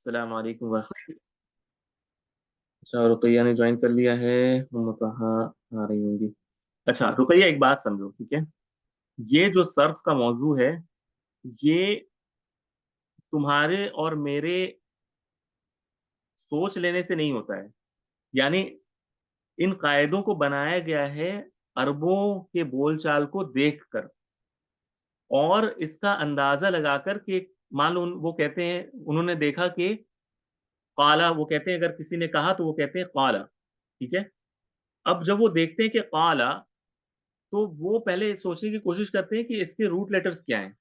अस्सलाम वालेकुम वरहमतुल्लाह। अच्छा, रुकैया ने ज्वाइन कर लिया है। हम कहाँ आ रही होंगी। अच्छा रुकैया, एक बात समझो, ठीक है। ये जो सर्फ का मौजू है, ये तुम्हारे और मेरे सोच लेने से नहीं होता है। यानी इन कायदों को बनाया गया है अरबों के बोलचाल को देखकर, और इसका अंदाजा लगाकर कि मान लो वो कहते हैं, उन्होंने देखा कि काला, वो कहते हैं अगर किसी ने कहा तो वो कहते हैं काला, ठीक है। अब जब वो देखते हैं कि काला, तो वो पहले सोचने की कोशिश करते हैं कि इसके रूट लेटर्स क्या हैं,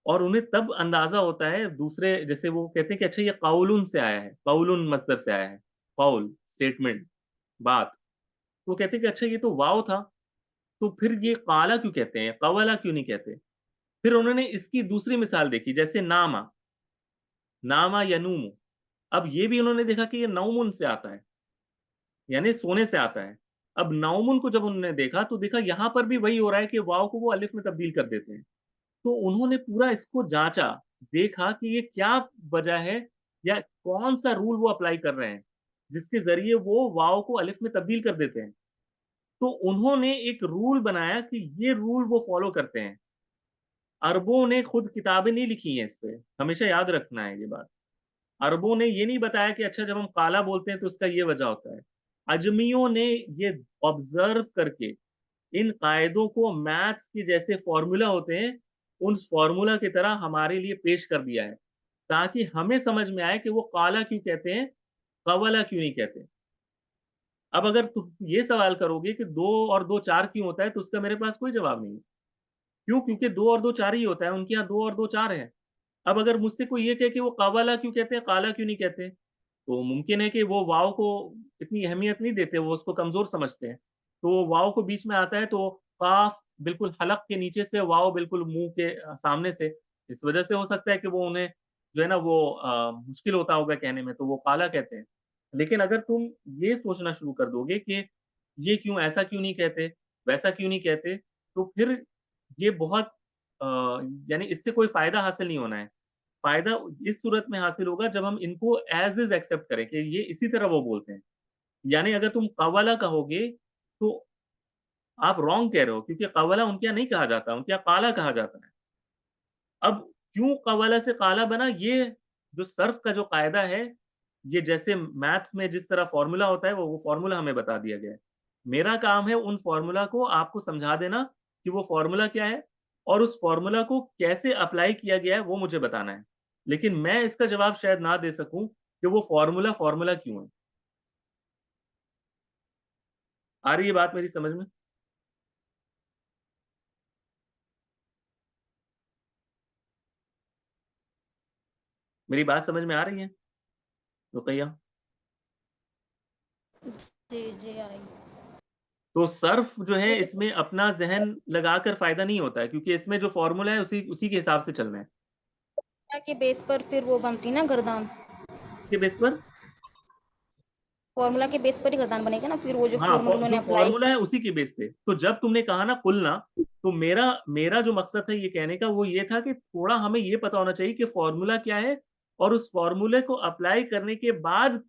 और उन्हें तब अंदाजा होता है दूसरे, जैसे वो कहते हैं कि अच्छा ये कौलुन से आया है, कौलुन मस्दर से आया है। कौल स्टेटमेंट, बात। तो वो कहते हैं कि अच्छा ये तो वाव था, तो फिर ये काला क्यों कहते हैं, कवला क्यों नहीं कहते। फिर उन्होंने इसकी दूसरी मिसाल देखी, जैसे नामा, नामा यनूमु। अब ये भी उन्होंने देखा कि ये नौमुन से आता है, यानी सोने से आता है। अब नौमुन को जब उन्होंने देखा तो देखा यहाँ पर भी वही हो रहा है कि वाव को वो अलिफ में तब्दील कर देते हैं। तो उन्होंने पूरा इसको जाँचा, देखा कि ये क्या वजह है, या कौन-सा रूल वो अप्लाई कर रहे हैं, जिसके ज़रिए वो वाव को अलिफ में तब्दील कर देते हैं। तो उन्होंने एक रूल बनाया कि ये रूल वो फ़ॉलो करते हैं। अरबों ने खुद किताबें नहीं लिखी हैं इस पे, हमेशा याद रखना है ये बात। अरबों ने ये नहीं बताया कि अच्छा जब हम काला बोलते हैं तो उसका ये वजह होता है। अजमियों ने ये ऑब्ज़र्व करके इन कायदों को मैथ्स के जैसे फ़ॉर्मूला होते हैं, उन फ़ॉर्मूला की तरह हमारे लिए पेश कर दिया है, ताकि हमें समझ में आए कि वो काला क्यों कहते हैं, कवला क्यों नहीं कहते। अब अगर तुम ये सवाल करोगे कि 2 और 2 4 क्यों होता है, तो उसका मेरे पास कोई जवाब नहीं है। क्यों? क्योंकि 2 और 2 4 ही होता है, उनके यहाँ 2 और 2 4 है। अब अगर मुझसे कोई ये कहे कि वो कवला क्यों कहते हैं, काला क्यों नहीं कहते? तो मुमकिन है कि वो वाव को इतनी अहमियत नहीं देते, वो उसको कमज़ोर समझते हैं। तो वाव को बीच में आता है तो काफ़ बिल्कुल हलक के नीचे से, वाव बिल्कुल मुँह के सामने से। इस वज़ह से हो सकता है कि वो उन्हें जो है ना वो मुश्किल होता होगा कहने में, तो वो काला कहते हैं। लेकिन अगर तुम ये सोचना शुरू कर दोगे कि ये क्यों, ऐसा क्यों नहीं कहते, वैसा क्यों नहीं कहते, तो फिर ये बहुत अ, यानी इससे कोई फ़ायदा हासिल नहीं होना है। फ़ायदा इस सूरत में हासिल होगा जब हम इनको ऐज़ इज़ एक्सेप्ट करें कि ये इसी तरह वो बोलते हैं। यानी अगर तुम कव्वाला कहोगे, तो आप रॉन्ग कह रहे हो, क्योंकि कव्वाला उनके यहाँ नहीं कहा जाता, उनके यहाँ काला कहा जाता है। अब क्यों कव्वाला से काला बना, ये जो सर्फ़ का जो कायदा है, ये जैसे मैथ्स में जिस तरह फ़ॉर्मूला होता है, वो फ़ॉर्मूला हमें बता दिया गया है। मेरा काम है उन फ़ॉर्मूला को आपको समझा देना कि वो फ़ॉर्मूला क्या है, और उस फ़ॉर्मूला को कैसे अप्लाई किया गया है, वो मुझे बताना है। लेकिन मैं इसका जवाब शायद ना दे सकूँ कि वो फ़ॉर्मूला, फ़ॉर्मूला क्यों है। आ रही है बात मेरी समझ में? मेरी बात समझ में आ रही है, रुकैया? जी, जी आई। तो सर्फ़ जो है, वो इसमें अपना ज़हन लगाकर फ़ायदा नहीं होता है, क्योंकि इसमें जो फ़ॉर्मूला है उसी उसी के हिसाब से चलना है। के बेस पर फिर वो बनती ना गर्दान। के बेस पर? फ़ॉर्मूला के बेस पर ही गर्दान बनेगा ना, फिर वो जो हाँ, फ़ॉर्मूला उन्होंने जो अप्लाई फ़ॉर्मूला है उसी के बेस पे। तो जब तुमने कहा ना कुलना, तो मेरा मेरा जो मकसद था ये कहने का, वो ये था कि थोड़ा हमें ये पता होना चाहिए कि फ़ॉर्मूला क्या है, और उस फ़ॉर्मूले को अप्लाई करने के बाद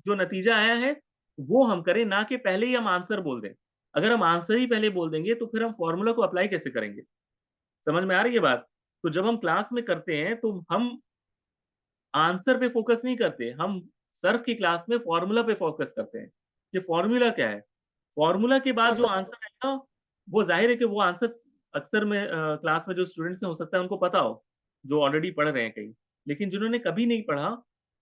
जो नतीजा आया है, वो हम करें, ना कि पहले ही हम आंसर बोल दें। अगर हम आंसर ही पहले बोल देंगे, तो फिर हम फ़ॉर्मूला को अप्लाई कैसे करेंगे? समझ में आ रही है बात? तो जब हम क्लास में करते हैं, तो हम आंसर पे फ़ोकस नहीं करते, हम सर्फ की क्लास में फ़ॉर्मूला पे फ़ोकस करते हैं, कि फ़ॉर्मूला क्या है? फ़ॉर्मूला के बाद जो अगर आंसर आएगा, वो ज़ाहिर है कि वो आंसर अक्सर में क्लास में जो स्टूडेंट्स हैं, हो सकता है उनको पता हो, जो ऑलरेडी पढ़ रहे हैं कहीं। लेकिन जिन्होंने कभी नहीं पढ़ा,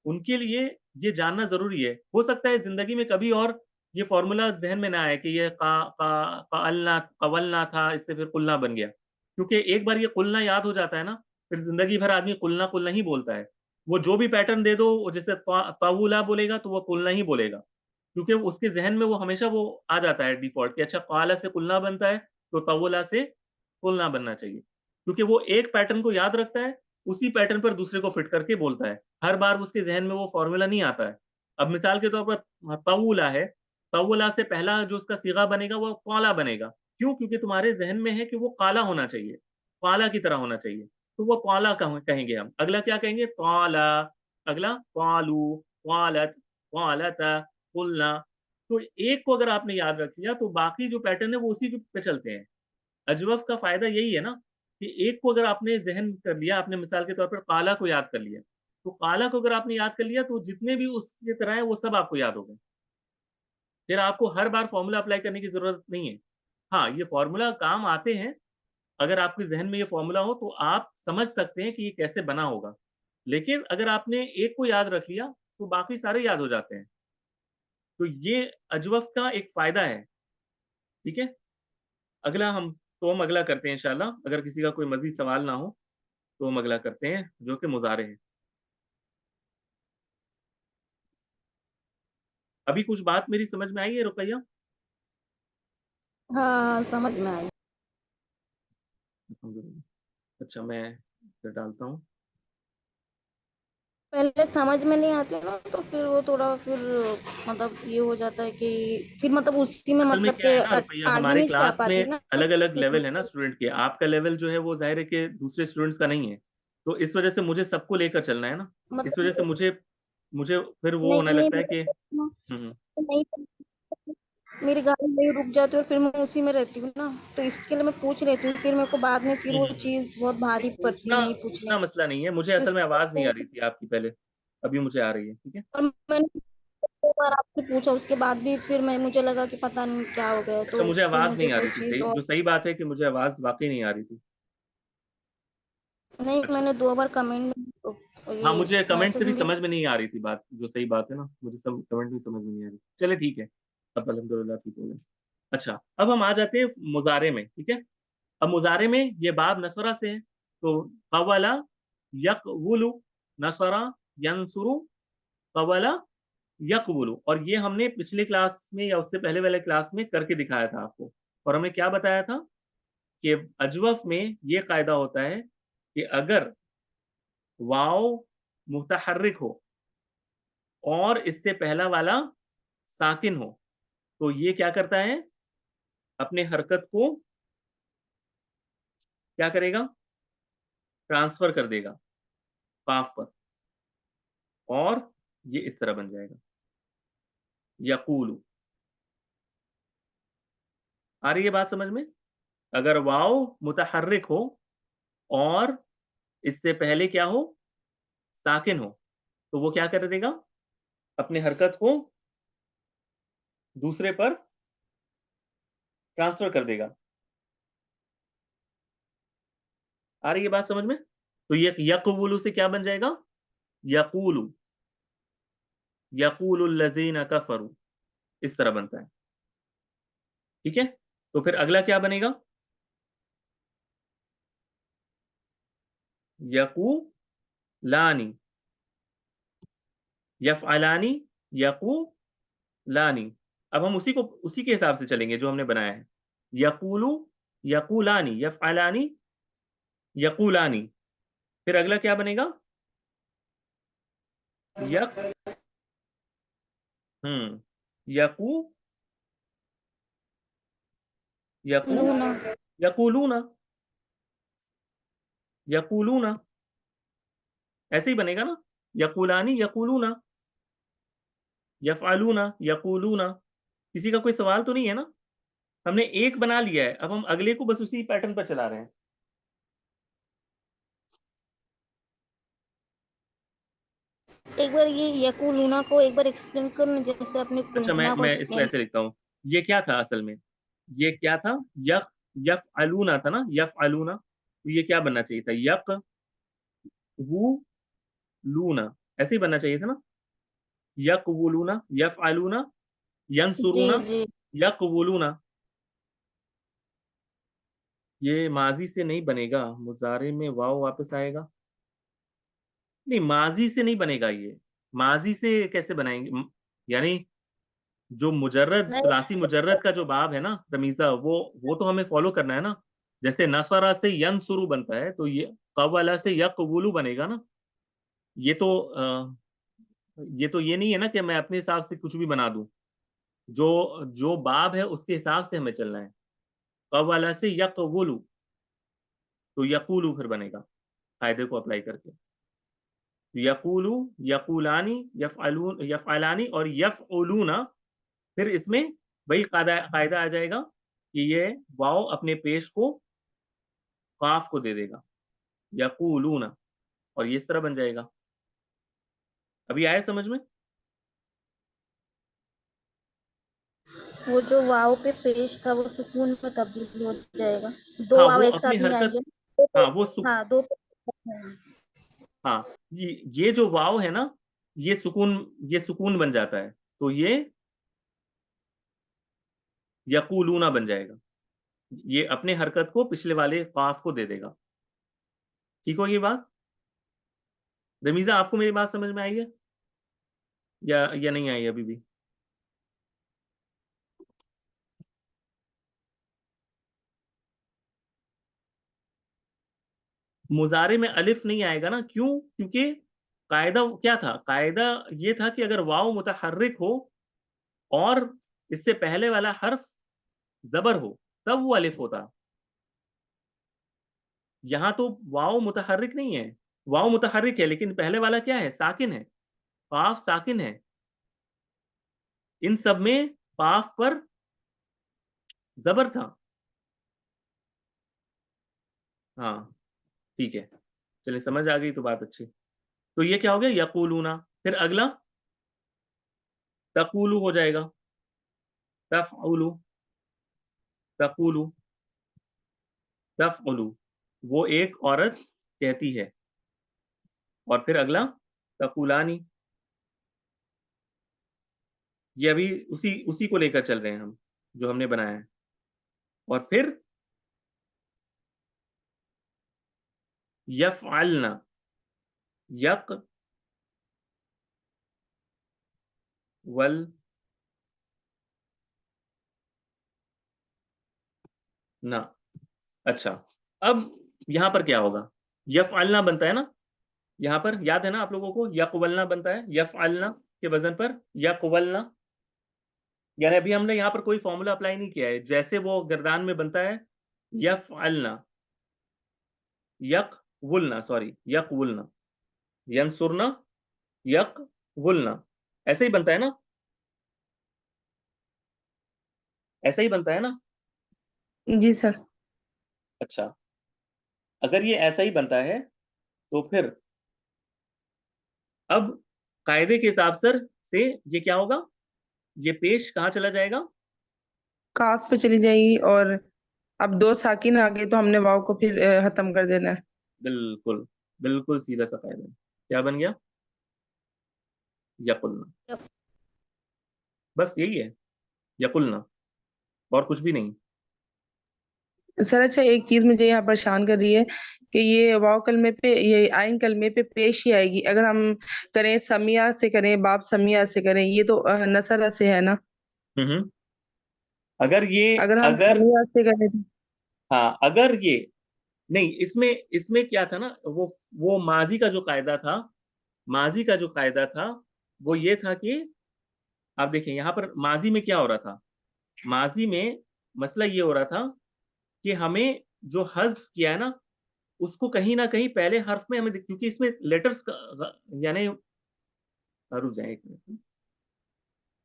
उनके लिए ये जानना ज़रूरी है। हो सकता है ज़िंदगी में कभी और ये फ़ॉर्मूला ज़हन में ना आए कि ये क़अलना क़वलना था, इससे फिर क़ुलना बन गया। क्योंकि एक बार ये क़ुलना याद हो जाता है ना, फिर ज़िंदगी भर आदमी क़ुलना क़ुलना ही बोलता है। वो जो भी पैटर्न दे दो, वो जैसे तवुला बोलेगा तो वो कुलना ही बोलेगा। क्योंकि उसके ज़हन में वो हमेशा वो आ जाता है डिफ़ॉल्ट कि अच्छा क़ाला से कुलना बनता है, तो तवुला से कुलना बनना चाहिए। क्योंकि वो एक पैटर्न को याद रखता है, उसी पैटर्न पर दूसरे को फिट करके बोलता है। हर बार उसके ज़हन में वो फ़ॉर्मूला नहीं आता है। अब मिसाल के तौर पर तवुला है, तवुला से पहला जो उसका सीगा बनेगा वो क़ाला बनेगा। क्यों? क्योंकि तुम्हारे ज़हन में है कि वो काला होना चाहिए, काला की तरह होना चाहिए। तो वो क़ाला कहेंगे हम। अगला क्या कहेंगे? क़ाला, अगला क़ालू, क़ालत, क़ालता, क़ुलना। तो एक को अगर आपने याद रख लिया तो बाकी जो पैटर्न है वो उसी पे चलते हैं। अजवफ़ का फ़ायदा यही है ना कि एक को अगर आपने ज़हन कर लिया, आपने मिसाल के तौर पर काला को याद कर लिया, तो काला को अगर आपने याद कर लिया तो जितने भी उसकी तरह हैं वो सब आपको याद हो गए। फिर आपको हर बार फ़ॉर्मूला अप्लाई करने की ज़रूरत नहीं है। हाँ, ये फ़ॉर्मूला काम आते हैं, अगर आपके ज़हन में ये फ़ॉर्मूला हो तो आप समझ सकते हैं कि ये कैसे बना होगा। लेकिन अगर आपने एक को याद रख लिया, तो बाकी सारे याद हो जाते हैं। तो ये अजवफ़ का एक फ़ायदा है, ठीक है? हम अगला करते हैं इंशाअल्लाह, अगर किसी का कोई मज़ीद सवाल ना हो, तो हम अगला करते हैं, जो कि मुज़ारे है। अभी कुछ बात मेरी समझ में आई है रुक़ैया? हाँ, समझ में आई। अल्हम्दुलिल्लाह। अच्छा मैं इधर डालता हूँ। पहले समझ में नहीं आती ना, तो फिर वो थोड़ा फिर मतलब ये हो जाता है कि फिर मतलब उसी में असल में मतलब क्या के है ना रुक़ैया, आगे हमारे नहीं जा क्लास पाती में ना, अलग-अलग फिर लेवल है ना स्टूडेंट के। आपका लेवल जो है वो ज़ाहिर है कि दूसरे स्टूडेंट्स का नहीं है। तो इस वज़ह से मुझे सबको लेकर चलना है ना। इस वज़ह से मतलब मुझे मुझे फिर वो होने नहीं, नहीं लगता है कि मतलब हुँ, हुँ। नहीं, मेरी गाड़ी वहीं रुक जाती है और फिर मैं उसी में रहती हूँ ना, तो इसके लिए मैं पूछ लेती हूँ, फिर मेरे को बाद में फिर हुँ, वो हुँ, हुँ। चीज़ बहुत नहीं भारी पड़ती है पूछना नहीं पूछने पूछना की। मसला नहीं है। मुझे तो असल में इसलिए आवाज़ नहीं मैं आ रही थी आपकी पहले, अभी मुझे आ रही है, ठीक है? और मैंने 2 बार आपसे पूछा, उसके बाद भी फिर मुझे लगा कि पता नहीं क्या हो गया, अच्छा तो मुझे फिर आवाज़ मुझे नहीं आ कोई रही थी, चीज़ सही और जो सही बात है कि मुझे आवाज़ वाक़ई नहीं आ रही थी। नहीं, अच्छा। मैंने 2 बार कमेंट में हाँ, ये मुझे कमेंट मैसेज से भी में भी समझ में नहीं आ रही थी बात, जो सही बात है ना, मुझे सब कमेंट भी समझ में नहीं आ रही। चलिए ठीक है, अब अल्हम्दुलिल्लाह ठीक हो गया। अच्छा, अब हम आ जाते हैं मुज़ारे में, ठीक है? अब मुज़ारे में ये बाब नसरा से है, तो क़वला यक़वुलु, नसरा यंसुरु, क़वला यक़वुलु, और ये हमने पिछले क्लास में या उससे पहले वाले क्लास में करके दिखाया था आपको। और हमने क्या बताया था कि अजवफ़ में ये कायदा होता है कि अगर वाव मुतहर्रिक हो और इससे पहला वाला साकिन हो, तो ये क्या करता है, अपने हरकत को क्या करेगा, ट्रांसफ़र कर देगा काफ पर, और ये इस तरह बन जाएगा, यक़ूलु। आ रही है बात समझ में? अगर वाव मुतहर्रिक हो और इससे पहले क्या हो, साकिन हो, तो वो क्या कर देगा, अपनी हरकत को दूसरे पर ट्रांसफ़र कर देगा। आ रही है बात समझ में? तो ये यक़वुलु से क्या बन जाएगा, यक़ूलु, यक़ूलुल्लज़ीना कफ़रू, इस तरह बनता है, ठीक है? तो फिर अगला क्या बनेगा, यक़ूलानी, यफ़अलानी, यक़ूलानी। अब हम उसी के हिसाब से चलेंगे जो हमने बनाया है। यक़ूलु, यक़ूलानी, यफ़अलानी, यक़ूलानी। फिर अगला क्या बनेगा, यक हुँ, यकू यकू लूना यक़ूलूना, यक़ूलूना, ऐसे ही बनेगा ना? यक़ूलानी, यक़ूलूना, यफ़अलूना, यक़ूलूना। किसी का कोई सवाल तो नहीं है ना? हमने एक बना लिया है, अब हम अगले को बस उसी पैटर्न पर चला रहे हैं। एक बार ये यकुलूना को एक बार एक्सप्लेन करो ना, जैसे आपने अच्छा मैं कुंतना को मैं इसको एक्सप्लेन। ऐसे लिखता हूँ, ये क्या था असल में? ये क्या था? यफ़अलूना था ना? यफ़अलूना, तो ये क्या बनना चाहिए था? यक़वुलूना, ऐसे ही बनना चाहिए था ना? यक़वुलूना, यफ़अलूना, जी, यंसुरूना, जी। यक़वुलूना। ये माज़ी से नहीं बनेगा, मुज़ारे में वाव वापस आएगा। नहीं, माज़ी से नहीं बनेगा ये, माज़ी से कैसे बनाएँगे? यानी जो मुजर्रद नहीं, सुलासी मुजर्रद का जो बाब है ना तमीज़ा, वो तो हमें फ़ॉलो करना है ना। जैसे नसरा से यंसुरु बनता है, तो ये क़व्वला से यक़वुलु बनेगा ना। ये तो ये नहीं है ना कि मैं अपने हिसाब से कुछ भी बना दूँ। जो जो बाब है उसके हिसाब से हमें चलना है। क़व्वला से यक़वुलु, तो यक़ूलु फिर बनेगा, कायदे को अप्लाई करके। यकूलू, यकूलानी, यफ़अलून, यफ़अलानी और यफ़उलूना। फिर इसमें वही कायदा आ जाएगा कि ये वाव अपने पेश को काफ को दे देगा, यकूलूना, और ये इस तरह बन जाएगा। अभी आया समझ में? वो जो वाव पे पेश था वो सुकून में तब्दील हो जाएगा। दो हाँ, वाव वो एक अपनी साथ नहीं हरकत, आएंगे। दो हाँ, पे, वो हाँ दो पे, हाँ, ये जो वाव है ना, ये सुकून बन जाता है, तो ये यकूलूना बन जाएगा। ये अपने हरकत को पिछले वाले काफ को दे देगा। ठीक होगी बात? रमीज़ा, आपको मेरी बात समझ में आई है या नहीं आई अभी भी? मुज़ारे में अलिफ नहीं आएगा ना, क्यों? क्योंकि कायदा क्या था? कायदा ये था कि अगर वाव मुतहर्रिक हो और इससे पहले वाला हर्फ ज़बर हो, तब वो अलिफ होता। यहाँ तो वाव मुतहर्रिक नहीं है, वाव मुतहर्रिक है लेकिन पहले वाला क्या है? साकिन है, काफ साकिन है। इन सब में काफ पर ज़बर था। हाँ, ठीक है। चलिए, समझ आ गई तो बात अच्छी। तो ये क्या हो गया? यक़ूलूना। फिर अगला तक़ूलू हो जाएगा, तफ़अलू, तक़ूलू, तफ़अलू। वो एक औरत कहती है। और फिर अगला तक़ूलानी। ये अभी उसी उसी को लेकर चल रहे हैं हम, जो हमने बनाया है। और फिर यफ़अलना, यक़ वल ना। अच्छा, अब यहाँ पर क्या होगा? यफ़अलना बनता है ना, यहाँ पर याद है ना आप लोगों को? यक़वलना बनता है, यफ़अलना के वज़न पर यक़वलना। यानी अभी हमने यहाँ पर कोई फ़ॉर्मूला अप्लाई नहीं किया है, जैसे वो गर्दान में बनता है, यफ़अलना, यक़वुलना, सॉरी, यक़वुलना, यंसुरना, यक़वुलना, ऐसे ही बनता है ना? ऐसा ही बनता है ना? जी सर। अच्छा, अगर ये ऐसा ही बनता है, तो फिर अब कायदे के हिसाब से ये क्या होगा? ये पेश कहाँ चला जाएगा? काफ पे चली जाएगी, और अब दो साकिन आ गए तो हमने वाव को फिर खत्म कर देना है। बिल्कुल, बिल्कुल सीधा सा कायदा है। क्या बन गया? यकुलना। बस यही है, यकुलना, और कुछ भी नहीं। सर अच्छा, एक चीज मुझे यहाँ परेशान कर रही है कि ये वाव कलमे पे, ये आइन कलमे पे पेश ही आएगी अगर हम करें समिया से, करें बाप समिया से करें, ये तो नसरा से है ना। हुँ, हुँ। अगर ये अगर हम अगर समिया से करें तो हाँ, अगर ये नहीं, इसमें इसमें क्या था ना, वो माज़ी का जो कायदा था, माज़ी का जो कायदा था, वो ये था कि आप देखिए यहाँ पर माज़ी में क्या हो रहा था? माज़ी में मसला ये हो रहा था कि हमें जो हज़्फ़ किया है ना, उसको कहीं न कहीं पहले हर्फ़ में हमें क्योंकि इसमें लेटर्स का यानी रुक जाएँ 1 मिनट।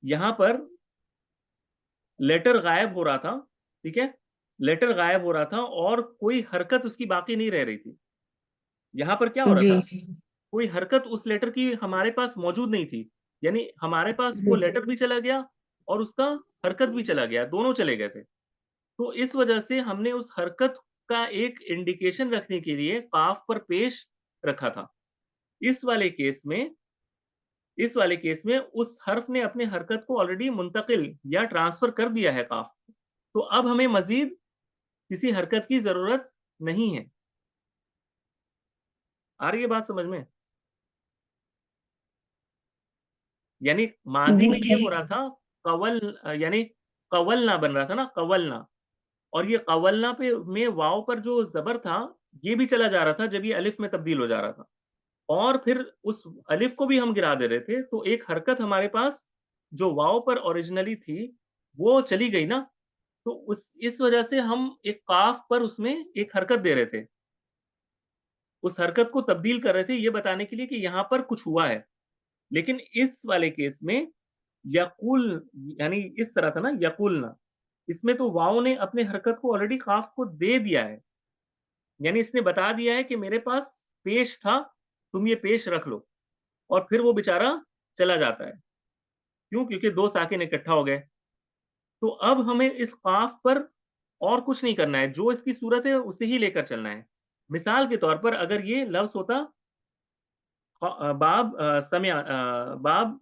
यहाँ पर लेटर गायब हो रहा था, ठीक है? लेटर गायब हो रहा था और कोई हरकत उसकी बाकी नहीं रह रही थी। यहाँ पर क्या हो रहा जी था? कोई हरकत उस लेटर की हमारे पास मौजूद नहीं थी। यानी हमारे पास वो जी लेटर भी चला गया और उसका हरकत भी चला गया, दोनों चले गए थे। तो इस वजह से हमने उस हरकत का एक इंडिकेशन रखने के लिए काफ पर पेश रखा था। इस वाले केस में इस वाले केस में उस हर्फ ने अपने हरकत को ऑलरेडी मुंतकिल या ट्रांसफ़र कर दिया है काफ। तो अब हमें मज़ीद किसी हरकत की ज़रूरत नहीं है। आ रही है बात समझ में? यानी माज़ी जी में ये हो रहा था, यानी कवलना बन रहा था ना, कवलना, और ये कवलना पे में वाव पर जो ज़बर था, ये भी चला जा रहा था जब ये अलिफ में तब्दील हो जा रहा था। और फिर उस अलिफ को भी हम गिरा दे रहे थे, तो एक हरकत हमारे पास जो वाव पर ओरिजिनली थी, वो चली गई ना, तो उस इस वजह से हम एक काफ पर उसमें एक हरकत दे रहे थे। उस हरकत को तब्दील कर रहे थे ये बताने के लिए कि यहाँ पर कुछ हुआ है। लेकिन इस वाले केस में यकुल यानी इस तरह था ना यकुलना, इसमें तो वाव ने अपने हरकत को ऑलरेडी काफ को दे दिया है। यानी इसने बता दिया है कि मेरे पास पेश था, तुम ये पेश रख लो और फिर वो बेचारा चला जाता है। क्यों? क्योंकि 2 साकिन इकट्ठा हो गए। तो अब हमें इस काफ पर और कुछ नहीं करना है, जो इसकी सूरत है उसे ही लेकर चलना है। मिसाल के तौर पर अगर ये लफ्ज़ होता बाब समिया बाब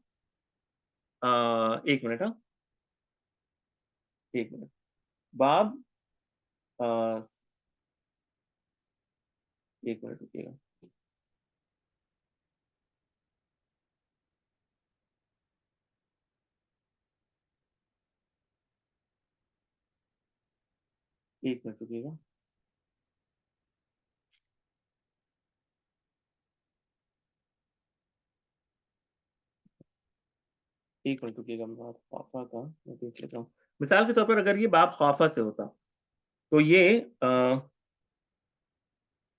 1 मिनट 1 मिनट। बाब 1 मिनट रुकिएगा। एक मिनट रुकिएगा। एक मिनट रुकिएगा, बाब ख़ाफ़ा का मैं देख लेता हूँ। मिसाल के तौर पर अगर ये बाब ख़ाफ़ा से होता, तो ये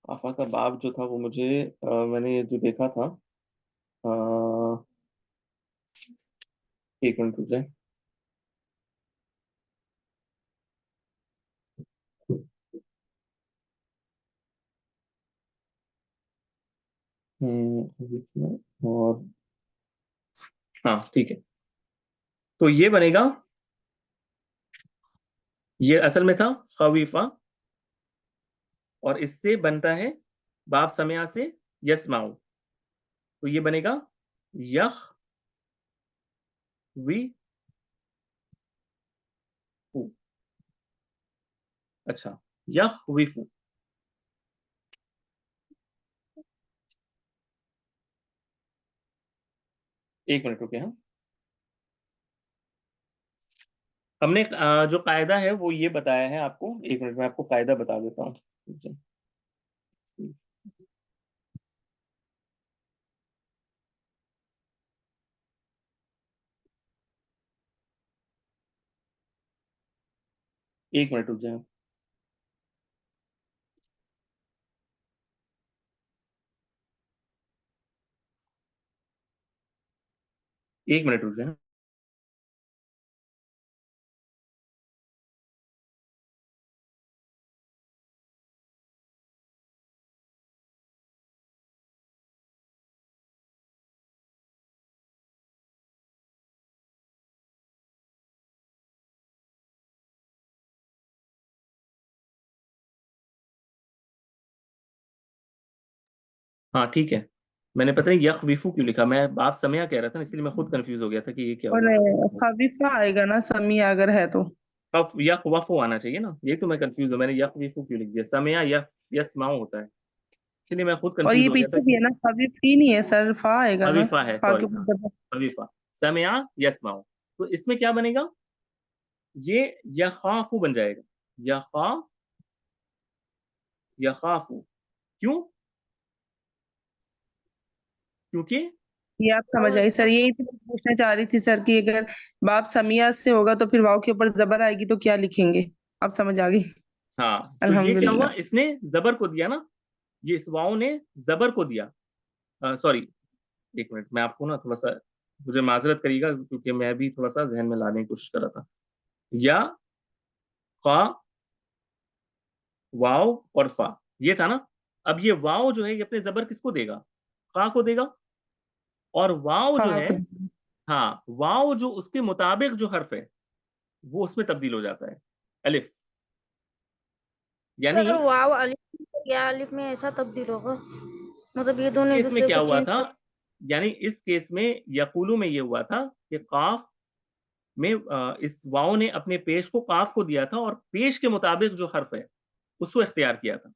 ख़ाफ़ा का बाब जो था वो मुझे मैंने जो देखा था 1 मिनट रुक जाए। और हाँ, ठीक है। तो ये बनेगा, ये असल में था ख़वीफ़ा और इससे बनता है बाब समिया से यस्माउ। तो ये बनेगा यख़वीफ़ु। अच्छा, यख़वीफ़ु। एक मिनट रुकिए हाँ। हमने जो कायदा है वो ये बताया है आपको। एक मिनट मैं आपको कायदा बता देता हूँ। एक मिनट रुक जाए। एक मिनट रुक जाए। हाँ, ठीक है। मैंने पता नहीं यख़वीफ़ु क्यों लिखा, मैं बाप समया कह रहा था ना, इसलिए मैं खुद कन्फ्यूज़ हो गया था कि ये क्या और हुआ। खफीफा आएगा ना समिया अगर है तो। ख़फ़ यख़वफ़ु आना चाहिए ना, यही तो मैं कन्फ्यूज़ हूँ, मैंने यख़वीफ़ु क्यों लिख दिया, समया यस्माउ होता है, इसलिए मैं खुद और कन्फ्यूज़ ये हो गया था पीछे भी कि है ना, खफीफ ही नहीं है सर, फा आएगा ना। ख़वीफ़ा है, फा के सॉरी हाँ, ऊपर जब। ख़वीफ़ा, समया यस्माउ। तो इसमें क्या बनेगा? ये यख़ाफ़ु बन जाएगा, यख़ाफ़ु। क्यों? क्योंकि ये आप समझ आई सर, यही तो मैं पूछना चाह रही थी सर कि अगर बाप समिया से होगा तो फिर वाव के ऊपर जबर आएगी तो क्या लिखेंगे। आप समझ आ गई। हाँ, तो ये क्या हुआ, अल्हम्दुलिल्लाह। इसने ज़बर को दिया ना, ये इस वाव ने ज़बर को दिया। सॉरी, 1 मिनट मैं आपको ना थोड़ा-सा, मुझे माज़रत करिएगा क्योंकि मैं भी थोड़ा-सा ज़हन में लाने की कोशिश कर रहा था। या, क़ा, वाव और फ़ा, ये था ना? अब ये वाव जो है ये अपने ज़बर किसको देगा? क़ा को देगा और वाव जो फा है, को। हाँ, वाव जो उसके मुताबिक जो हर्फ़ है, वो उसमें तब्दील हो जाता है, अलिफ़। यानी सर वाव अलिफ या अलिफ में ऐसा तब्दील होगा, मतलब ये दोनों एक केस में दूसरे क्या को हुआ चेंज था, कर। यानी इस केस में यक़ूलु में ये हुआ था कि क़ाफ़ में इस वाव ने अपने पेश को क़ाफ़ को दिया था और पेश के मुताबिक जो हर्फ़ है, उसको इख्तियार किया था।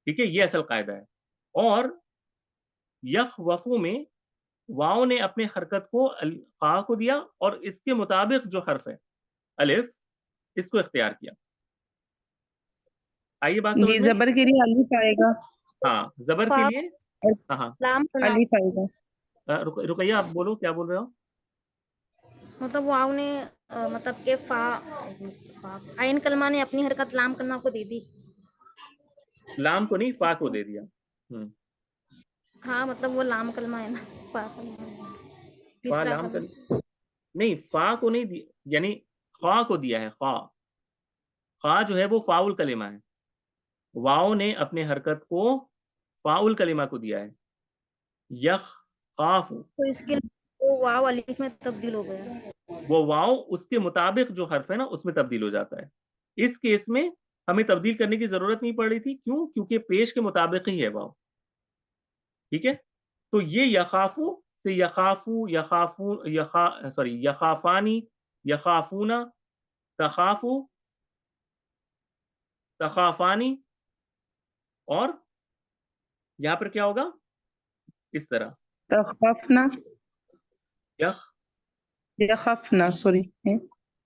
ठीक है? ये असल कायदा है। और यख़वफ़ु में वाव ने अपने हरकत को क़ा को दिया और इसके मुताबिक जो हर्फ़ है, अलिफ़, इसको इख्तियार किया। आई ये बात समझ जी, में? जबर के लिए अलिफ आएगा हाँ, ज़बर के फा लिए और हाँ, हाँ। लाम बना, अलिफ आएगा। रुक़ैया आप बोलो, क्या बोल रहे हो? मतलब वाव ने मतलब के फा आइन कलमा ने अपनी हरकत लाम कलमा को दे दी। लाम को नहीं, फ़ा को दे दिया। हुँ। हाँ मतलब वो लाम कलमा है ना, फा कलमा है, फा तीसरा लाम कल कलमा। नहीं, फा को नहीं दिया, यानी खा को दिया है, खा। खा जो है वो फाउल कलिमा है। वाओ ने अपने हरकत को फाउल कलिमा को दिया है। यख खाफू, तो इसके वो वाव अलीफ में तब्दील हो गया। वो वाओ उसके मुताबिक जो हर्फ है ना उसमें तब्दील हो जाता है। इस केस में हमें तब्दील करने की जरूरत नहीं पड़ रही थी, क्यों? क्योंकि पेश के मुताबिक ही है वाओ। ठीक है, तो ये यखाफू से यखाफू, यखाफू, सॉरी, यखाफानी, यखाफूना, तखाफू, तखाफानी, और यहाँ पर क्या होगा? इस तरह, तखफना, यख यखफना, सॉरी।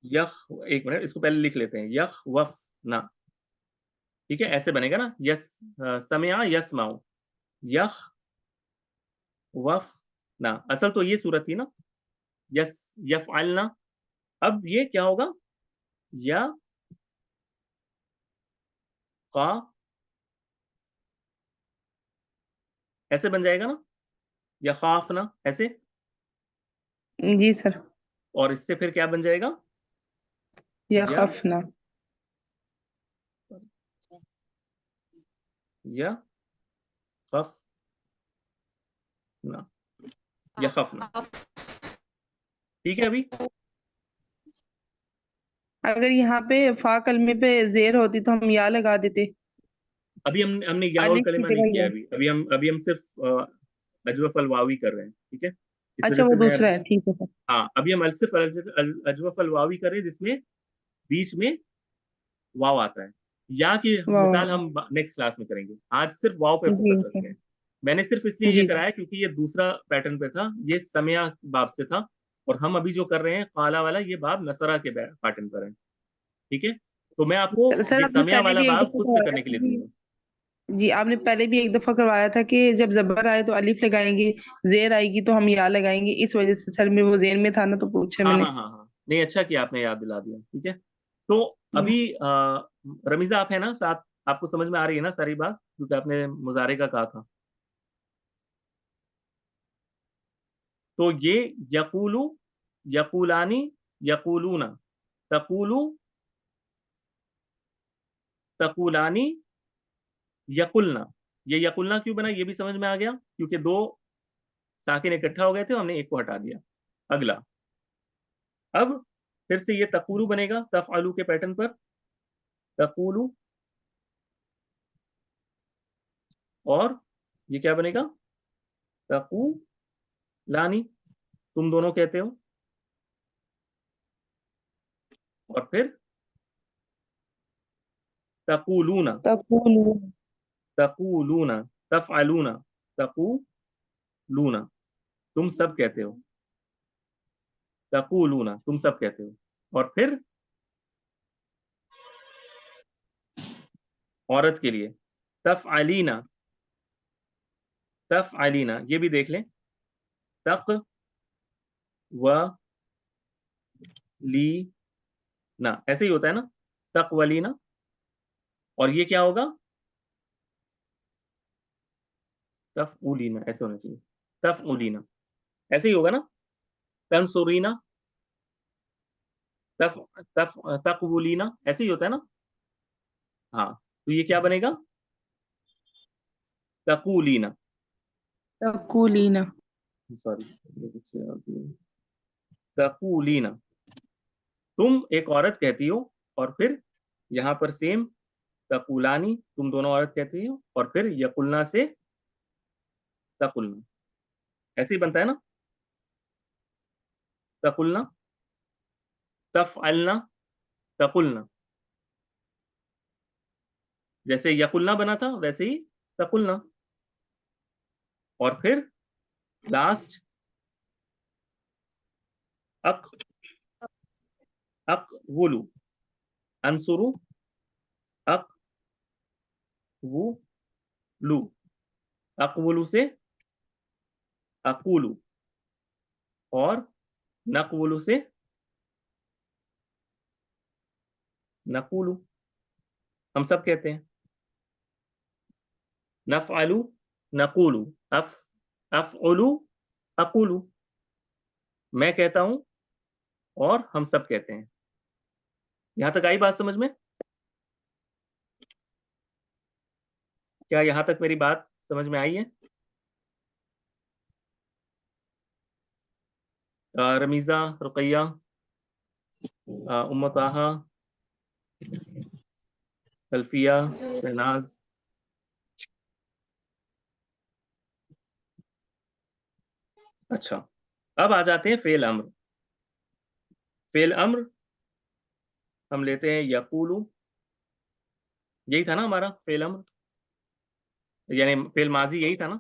यख, एक मिनट इसको पहले लिख लेते हैं, यख वफ ना। ठीक है, ऐसे बनेगा ना, यस, समिया यस्माउ, यख वफ ना। असल तो ये सूरत थी ना, यस यफअलना। अब ये क्या होगा? या का, ऐसे बन जाएगा ना, या खाफना ऐसे। जी सर। और इससे फिर क्या बन जाएगा? या यखफना। या खफ ना, या खफना। ठीक है, अभी अगर यहाँ पे फा कलमे पे जेर होती तो हम या लगा देते। अभी हमने याउल अलिफ की कलिमा नहीं जगह किया। या। अभी हम सिर्फ अजवफ अल वावी कर रहे हैं। ठीक है, इस अच्छा, वजह वो से मैं, दूसरा है, ठीक है सर। हाँ, अभी हम सिर्फ अजवफ अल वावी कर रहे हैं, जिसमें बीच में वाव आता है। या की वाह। मिसाल हम नेक्स्ट क्लास में करेंगे, आज सिर्फ वाव पे जी फोकस सर। रखते हैं। मैंने सिर्फ इसलिए ये जी कराया क्योंकि ये दूसरा पैटर्न पे था, ये समया बाब से था। और हम अभी जो कर रहे हैं काला वाला, ये बाब नसरा के पैटर्न पर है। ठीक है, तो मैं आपको सर, सर ये आपने समया पहले वाला भी एक बाब दफा खुद से करवाया करने के था लिए कि, दूंगा। जी आपने पहले भी एक दफा करवाया था कि जब जबर आए तो अलिफ लगाएंगे, जेर आएगी तो हम या लगाएंगे। इस वजह से सर मेरे वो जेन में था ना, तो पूछा हाँ मैंने। हाँ हाँ हाँ, नहीं, अच्छा किया आपने याद दिला दिया। ठीक है, तो जी। अभी रमीजा आप है ना साथ? आपको समझ में आ रही है ना सारी बात, क्योंकि आपने मुजारे का कहा था। तो ये यकूलू, यकूलानी, यकूलूना, तकूलू, तकूलानी, यकुलना। ये यकुलना क्यों बना, ये भी समझ में आ गया, क्योंकि दो साकिन इकट्ठा हो गए थे, हमने एक को हटा दिया। अगला, अब फिर से ये तकूलू बनेगा तफअलू के पैटर्न पर। तकूलू, और ये क्या बनेगा? तकूलानी, तुम दोनों कहते हो। और फिर तकूलूना, तकुलू। तकूलूना, तफअलूना, तकूलूना, तुम सब कहते हो। तकूलूना, तुम सब कहते हो। और फिर औरत के लिए तफअलीना, तफअलीना, ये भी देख लें। तक व ली ना, ऐसे ही होता है ना, तकवलीना। और ये क्या होगा? तफउलीना, ऐसे होना चाहिए, तफउलीना, ऐसे ही होगा ना। तंसुरीना, तफ तफ तकवुलीना, ऐसे ही होता है ना। हाँ, तो ये क्या बनेगा? तकूलीना, तकुलीना। सॉरी, तकूलीना, तुम एक औरत कहती हो। और फिर यहाँ पर सेम, तकूलानी, तुम दोनों औरत कहती हो। और फिर यकुलना से तकुलना, ऐसे ही बनता है ना। तकुलना, तफअलना, तकुलना, जैसे यकुलना बना था वैसे ही तकुलना। और फिर लास्ट, अक अकवुलू, अंसुरु, अकवुलू, अकवुलू से अकूलू, और नकवुलू से नकूलू, हम सब कहते हैं। नफअलू, नकूलू, अफ अफ़उलु, अक़ुलु, मैं कहता हूं और हम सब कहते हैं। यहां तक आई बात समझ में? क्या यहां तक मेरी बात समझ में आई है? रमीज़ा, रुक़ैया, उम्म ताहा, अल्फिया, शहनाज। अच्छा, अब आ जाते हैं फ़ेल अम्र। फ़ेल अम्र हम लेते हैं यक़ूलु, यही था ना हमारा फ़ेल अम्र, यानी फ़ेल माज़ी यही था ना?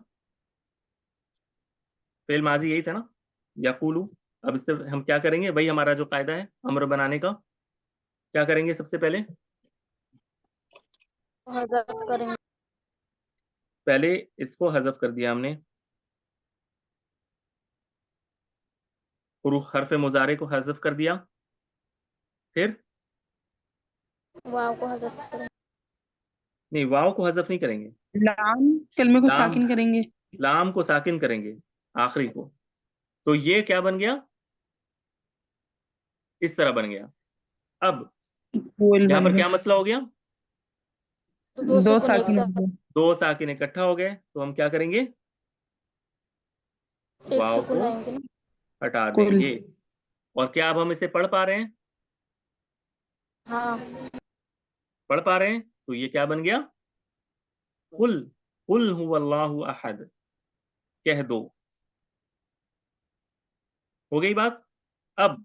फ़ेल माज़ी यही था ना? यक़ूलु। अब इससे हम क्या करेंगे? वही हमारा जो कायदा है अम्र बनाने का। क्या करेंगे सबसे पहले? हज़फ करेंगे। पहले इसको हज़फ कर दिया हमने, हर्फ़ मुज़ारे को हज़फ कर दिया, फिर वाव को हज़फ करेंगे। नहीं, वाव को हज़फ नहीं करेंगे, लाम कलमे को लाम साकिन करेंगे। लाम को साकिन करेंगे, आखिरी को। तो ये क्या बन गया? इस तरह बन गया। अब कोयल यहाँ बन पर क्या गया। मसला हो गया? तो दो दो सुकून एक साकिन साथ, हो गए। 2 साकिन इकट्ठा हो गए, तो हम क्या करेंगे? एक वाव सुकून को आएंगे ना। हटा कुल। देंगे। और क्या अब हम इसे पढ़ पा रहे हैं? हाँ, पढ़ पा रहे हैं, तो ये क्या बन गया? कुल, कुल हुवल्लाहु अहद, कह दो। हो गई बात? अब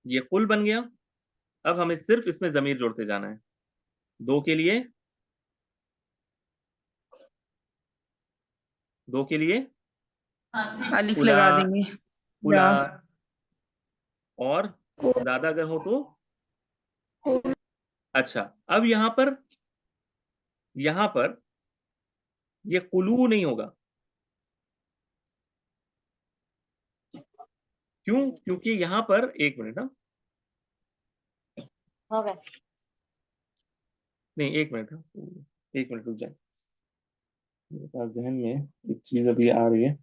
ये कुल बन गया, अब हमें सिर्फ इसमें ज़मीर जोड़ते जाना है। 2 के लिए, 2 के लिए अलिफ कुला, लगा देंगे। कुला, या और कुल, ज़्यादा अगर हो तो? कुल, अच्छा, अब यहाँ पर ये कुलू नहीं होगा। क्यों? क्योंकि यहाँ पर 1 मिनट, हाँ। हो गया। नहीं, 1 मिनट, हाँ। 1 मिनट रुक जाए। मेरे पास ज़हन में एक चीज़ अभी आ रही है।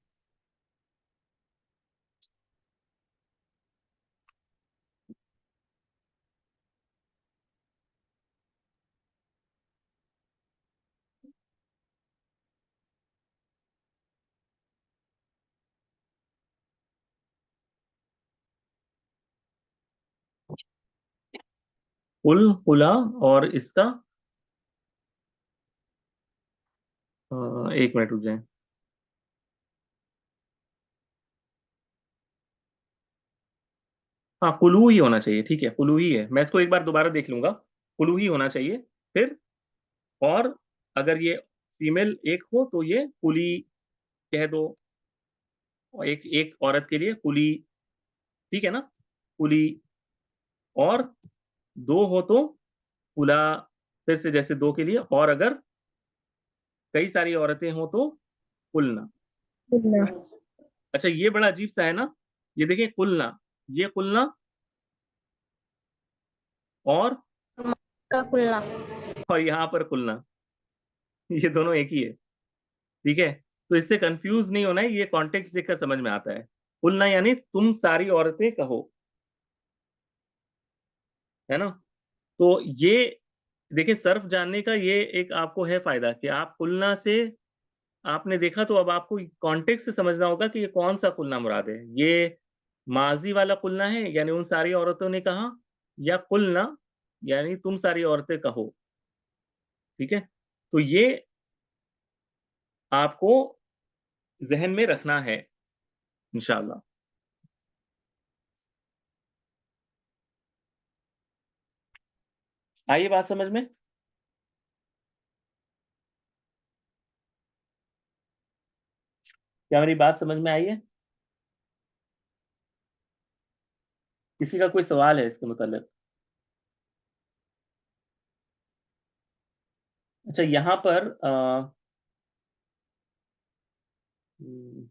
कुल, कुला, और इसका 1 मिनट रुक जाए। हाँ, कुलू ही होना चाहिए, ठीक है, कुलू ही है। मैं इसको एक बार दोबारा देख लूँगा, कुलू ही होना चाहिए। फिर और अगर ये फीमेल एक हो तो ये कुली कह दो, और एक एक औरत के लिए कुली, ठीक है ना? कुली। और 2 हो तो कुला, फिर से जैसे 2 के लिए, और अगर कई सारी औरतें हों तो कुलना। कुलना। अच्छा, ये बड़ा अजीब-सा है ना? ये देखिए कुलना, ये कुलना, और का कुलना। यहाँ पर कुलना, ये दोनों एक ही है, ठीक है? तो इससे कन्फ्यूज़ नहीं होना है, ये कॉन्टेक्स्ट देखकर समझ में आता है। कुलना यानी तुम सारी औरतें कहो, है ना? तो ये देखिए, सर्फ़ जानने का ये एक आपको है फ़ायदा कि आप कुलना से आपने देखा, तो अब आपको कॉन्टेक्स्ट से समझना होगा कि ये कौन-सा कुलना मुराद है। ये माज़ी वाला कुलना है, यानी उन सारी औरतों ने कहा, या कुलना यानी तुम सारी औरतें कहो, ठीक है? तो ये आपको ज़हन में रखना है इंशाअल्लाह। आई बात समझ में? क्या मेरी बात समझ में आई है? किसी का कोई सवाल है इसके मुताल्लिक़? अच्छा, यहाँ पर हुँ,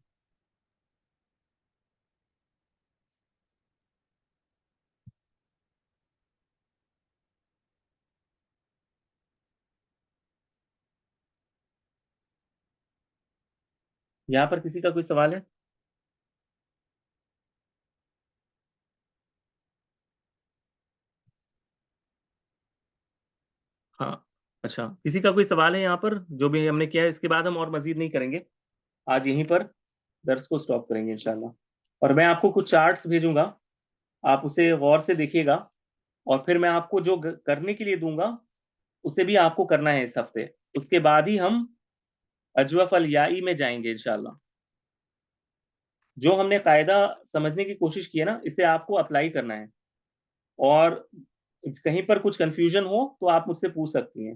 यहाँ पर किसी का कोई सवाल है? हाँ, अच्छा, किसी का कोई सवाल है यहाँ पर? जो भी हमने किया है इसके बाद हम और मजीद नहीं करेंगे, आज यहीं पर दर्स को स्टॉप करेंगे इंशाल्लाह। और मैं आपको कुछ चार्ट्स भेजूंगा, आप उसे गौर से देखिएगा, और फिर मैं आपको जो करने के लिए दूंगा उसे भी आपको करना है इस हफ्ते। उसके बाद ही हम अजवफ अल याई में जाएंगे इंशाल्लाह। जो हमने कायदा समझने की कोशिश की है ना, इसे आपको अप्लाई करना है, और कहीं पर कुछ कंफ्यूजन हो तो आप मुझसे पूछ सकती हैं।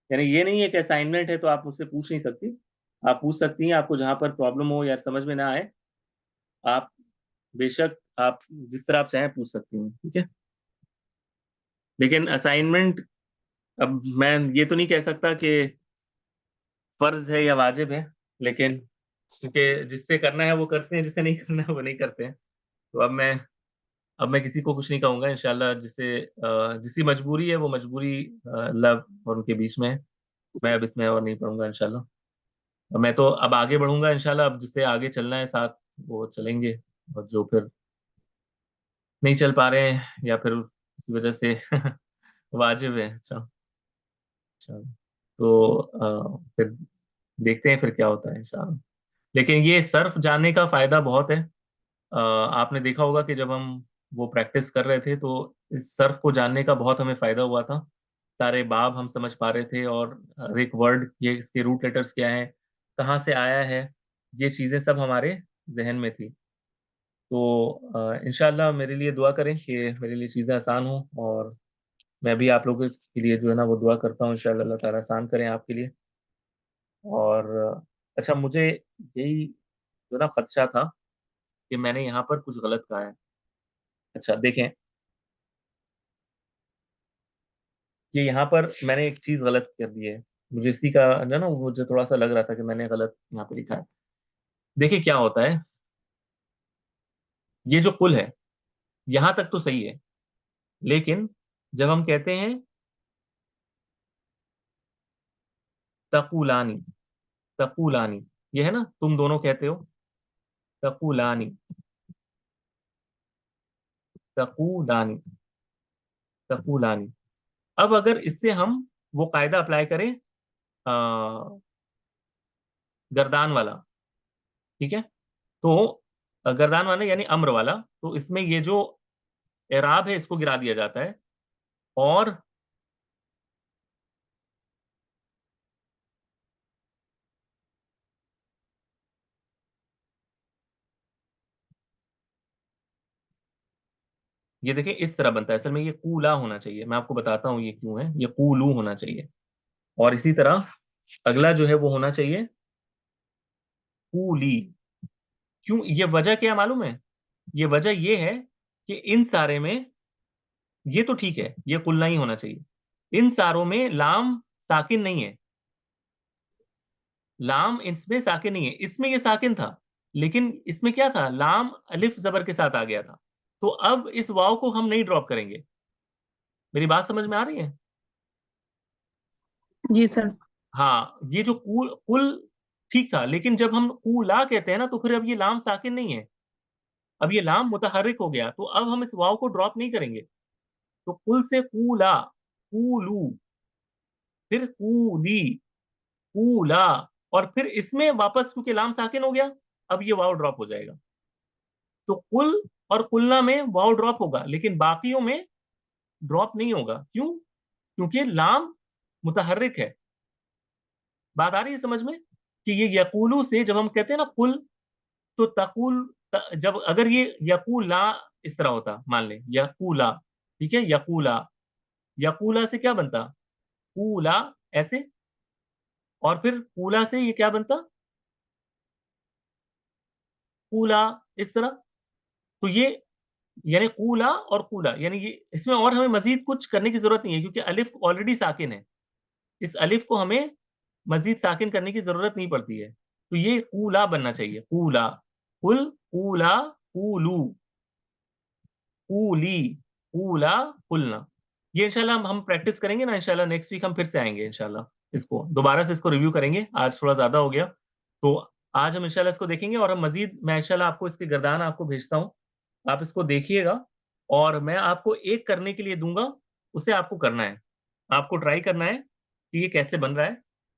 यानी ये नहीं है कि असाइनमेंट है तो आप मुझसे पूछ नहीं सकती, आप पूछ सकती हैं, आपको जहां पर प्रॉब्लम हो या समझ में ना आए, आप बेशक आप जिस तरह आप चाहें पूछ सकती हैं, ठीक है। लेकिन असाइनमेंट, अब मैं ये तो नहीं कह सकता कि फर्ज है या वाजिब है, लेकिन क्योंकि जिससे करना है वो करते हैं, जिसे नहीं करना है वो नहीं करते हैं। तो अब मैं किसी को कुछ नहीं कहूंगा इंशाल्लाह, जिसकी मजबूरी है वो मजबूरी अल्लाह और उनके बीच में है। मैं अब इसमें और नहीं पढ़ूंगा इंशाल्लाह। मैं तो अब आगे बढ़ूंगा इंशाल्लाह, अब जिससे आगे चलना है साथ वो चलेंगे, और जो फिर नहीं चल पा रहे हैं या फिर किसी वजह से वाजिब है। अच्छा, अच्छा, तो फिर देखते हैं फिर क्या होता है इंशाल्लाह। लेकिन ये सर्फ जानने का फायदा बहुत है। आपने देखा होगा कि जब हम वो प्रैक्टिस कर रहे थे तो इस सर्फ को जानने का बहुत हमें फायदा हुआ था। सारे बाब हम समझ पा रहे थे, और हर एक वर्ड, ये इसके रूट लेटर्स क्या हैं, कहाँ से आया है, ये चीज़ें सब हमारे जहन में थी। तो इंशाल्लाह मेरे लिए दुआ करें कि मेरे लिए चीज़ें आसान हो, और मैं भी आप लोगों के लिए जो है ना वो दुआ करता हूँ, इंशाल्लाह अल्लाह ताला आसान करें आपके लिए। और अच्छा, मुझे यही जो ना खदशा था कि मैंने यहाँ पर कुछ गलत कहा है। अच्छा देखें, कि यहाँ पर मैंने एक चीज गलत कर दी है। मुझे इसी का जो ना मुझे थोड़ा सा लग रहा था कि मैंने गलत यहाँ पे लिखा है। देखिए क्या होता है, ये जो कुल है यहाँ तक तो सही है, लेकिन जब हम कहते हैं तकुलानी, तकुलानी, ये है ना, तुम दोनों कहते हो तकुलानी, तकुलानी, तकुलानी। अब अगर इससे हम वो कायदा अप्लाई करें, गर्दान वाला, ठीक है, तो गर्दान वाला यानी अम्र वाला, तो इसमें ये जो एराब है इसको गिरा दिया जाता है। और ये देखिए इस तरह बनता है, असल में ये कूला होना चाहिए, मैं आपको बताता हूँ ये क्यों है, ये कूलू होना चाहिए। और इसी तरह अगला जो है वो होना चाहिए कूली। क्यों, ये वजह क्या है मालूम है? ये वजह ये है कि इन सारे में, ये तो ठीक है, ये कुल्ला ही होना चाहिए, इन सारों में लाम साकिन नहीं है, लाम इसमें साकिन नहीं है, इसमें ये साकिन था, लेकिन इसमें क्या था, लाम अलिफ जबर के साथ आ गया था। तो अब इस वाव को हम नहीं ड्रॉप करेंगे। मेरी बात समझ में आ रही है? जी सर। हाँ, ये जो कुल कुल ठीक था, लेकिन जब हम कूला कहते हैं ना, तो फिर अब ये लाम साकिन नहीं है, अब ये लाम मुतहर्रिक हो गया, तो अब हम इस वाव को ड्रॉप नहीं करेंगे। तो कुल से कूला, कूलू, फिर कूली, कूला, और फिर इसमें वापस क्योंकि लाम साकिन हो गया, अब ये वाव ड्रॉप हो जाएगा। तो कुल और कुलना में वाव ड्रॉप होगा, लेकिन बाकियों में ड्रॉप नहीं होगा। क्यों? क्योंकि लाम मुतहर्रिक है। बात आ रही है समझ में? कि ये यकूलू से जब हम कहते हैं ना कुल, तो तकुल, जब अगर ये यकूला इस तरह होता, मान लें यकूला, ठीक है, यकूला, यकूला से क्या बनता, कूला, ऐसे, और फिर कूला से ये क्या बनता, कूला, इस तरह। तो ये यानी कूला और कूला, यानी ये इसमें और हमें मजीद कुछ करने की जरूरत नहीं है, क्योंकि अलिफ ऑलरेडी साकिन है, इस अलिफ को हमें मजीद साकिन करने की जरूरत नहीं पड़ती है। तो ये कूला बनना चाहिए, कूला, कुल, कूला, कूलू, कूली, कूला, कुलना। ये इंशाल्लाह हम प्रैक्टिस करेंगे ना, इंशाल्लाह नेक्स्ट वीक हम फिर से आएंगे इंशाल्लाह, इसको दोबारा से इसको रिव्यू करेंगे, आज थोड़ा ज्यादा हो गया। तो आज हम इंशाल्लाह इसको देखेंगे और हम मज़ीद मैं इंशाल्लाह आपको इसके गर्दान आपको भेजता हूँ। आप इसको देखिएगा और मैं आपको एक करने के लिए दूँगा, उसे आपको करना है। आपको ट्राई करना है कि ये कैसे बन रहा है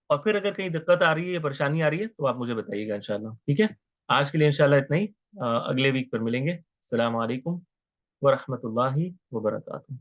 और फिर अगर कहीं दिक्कत आ रही है या परेशानी आ रही है, तो आप मुझे बताइएगा इंशाल्लाह, ठीक है? आज के लिए इंशाल्लाह इतना ही। अगले वीक फिर मिलेंगे। अस्सलाम वालेकुम व रहमतुल्लाहि व बरकातुहू।